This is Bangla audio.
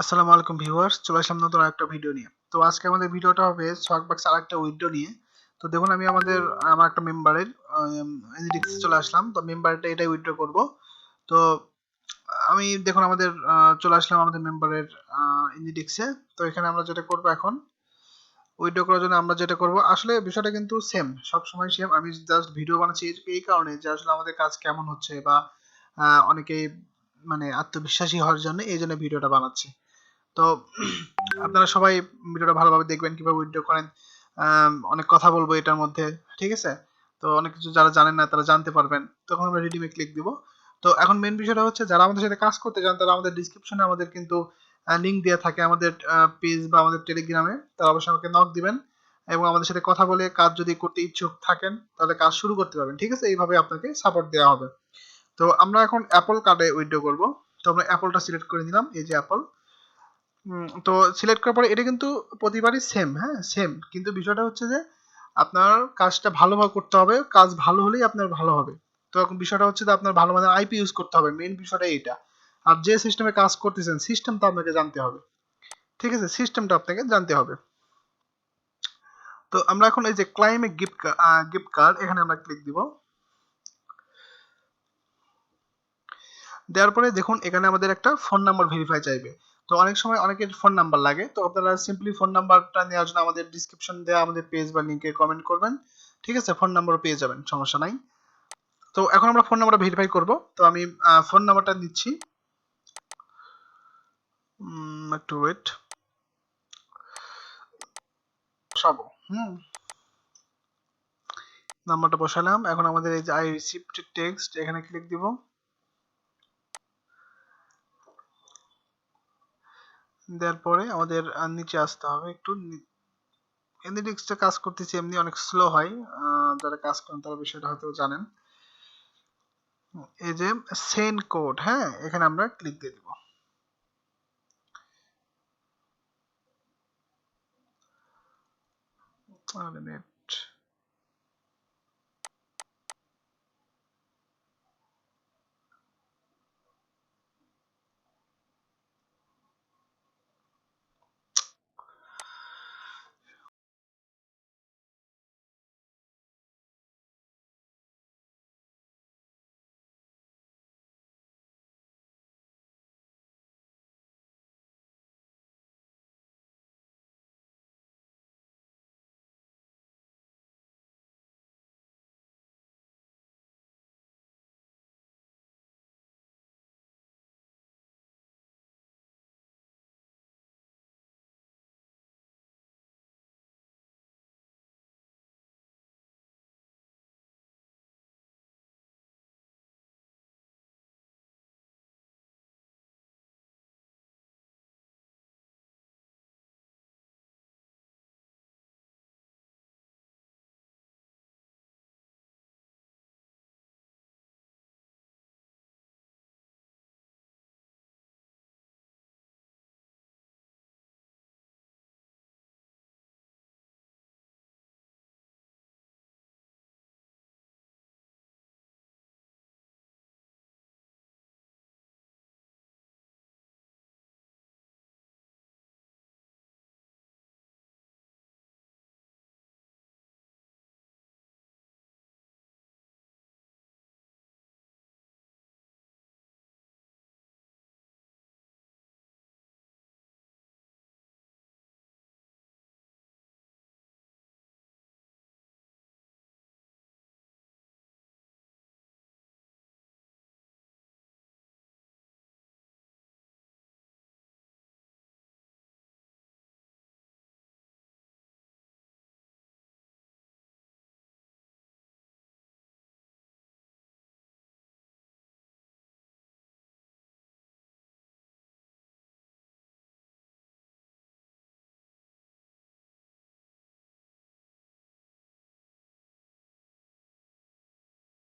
আসসালামু আলাইকুম ভিউয়ার্স, চলে আসলাম নতুন একটা ভিডিও নিয়ে। তো আজকে আমাদের ভিডিওটা হবে swagbucks আরেকটা উইথড্র নিয়ে। তো দেখুন আমি আমার একটা মেম্বারের এনডিএক্স চলে আসলাম। তো মেম্বারটা এটাই উইথড্র করব। তো আমি দেখুন চলে আসলাম আমাদের মেম্বারের এনডিএক্সে। তো এখানে আমরা যেটা করব এখন উইথড্র করার জন্য আমরা যেটা করব আসলে বিষয়টা কিন্তু সেম, সবসময় সেম। আমি জাস্ট ভিডিও বানাচ্ছি এই কারণে যে আসলে আমাদের কাজ কেমন হচ্ছে বা অনেকেই মানে আত্মবিশ্বাসী হওয়ার জন্য এই জন্য ভিডিওটা বানাচ্ছি। তো আপনারা সবাই ভিডিওটা ভালোভাবে দেখবেন কিভাবে উইথড্র করেন। অনেক কথা বলবো এটার মধ্যে, ঠিক আছে? তো অনেক কিছু যারা জানেন না তারা জানতে পারবেন। তখন আমরা রিডিমে ক্লিক দিব। তো এখন মেইন বিষয়টা হচ্ছে যারা আমাদের সাথে কাজ করতে চান তারা আমাদের ডেসক্রিপশনে আমাদের কিন্তু লিংক দেয়া থাকে আমাদের পেজ বা আমাদের টেলিগ্রামে। তারা অবশ্যই আমাকে নক দিবেন এবং আমাদের সাথে কথা বলে কাজ যদি করতে ইচ্ছুক থাকেন তাহলে কাজ শুরু করতে পারবেন, ঠিক আছে? এইভাবে আপনাকে সাপোর্ট দেওয়া হবে। তো আমরা এখন অ্যাপল কার্ডে উইথড্র করব। তো আমরা অ্যাপলটা সিলেক্ট করে নিলাম, এই যে অ্যাপল। তো সিলেক্ট করার পরে এটা কিন্তু প্রতিবারই সেম, হ্যাঁ সেম, কিন্তু বিষয়টা হচ্ছে যে আপনার কাজটা ভালোভাবে করতে হবে, কাজ ভালো হলেই আপনার ভালো হবে। তো এখন বিষয়টা হচ্ছে যে আপনার ভালো মানের আইপি ইউজ করতে হবে, মেইন বিষয়টা এইটা। আর যে সিস্টেমে কাজ করতেছেন সিস্টেমটা আপনাকে জানতে হবে, ঠিক আছে? সিস্টেমটা আপনাকে জানতে হবে। তো আমরা এখন এই যে ক্লাইমে গিফট কার্ড এখানে আমরা ক্লিক দিব। দেওয়ার পরে দেখুন এখানে আমাদের একটা ফোন নাম্বার ভেরিফাই চাইবে। তো অনেক সময় অনেকের ফোন নাম্বার লাগে, তো আপনারা সিম্পলি ফোন নাম্বারটা নেওয়ার জন্য আমাদের ডিসক্রিপশন দেওয়া আমাদের পেজ বা লিংকে কমেন্ট করবেন, ঠিক আছে? ফোন নাম্বারও পেয়ে যাবেন, সমস্যা নাই। তো এখন আমরা ফোন নাম্বারটা ভেরিফাই করব। তো আমি ফোন নাম্বারটা নিচ্ছি, একটু ওয়েট, বসাবো। নাম্বারটা বসালাম। এখন আমাদের এই যে আই রিসিভড টেক্সট এখানে ক্লিক দিব। দেওয়ার পরে আমাদের নিচে আসতে হবে একটু। এনডিডিক্সটা কাজ করতেছি এমনি অনেক স্লো হয়, যারা কাজ করেন তারা বিষয়টা হয়তো জানেন। এই যে সেন্ড কোড, হ্যাঁ এখানে আমরা ক্লিক দিয়ে দিব। নেট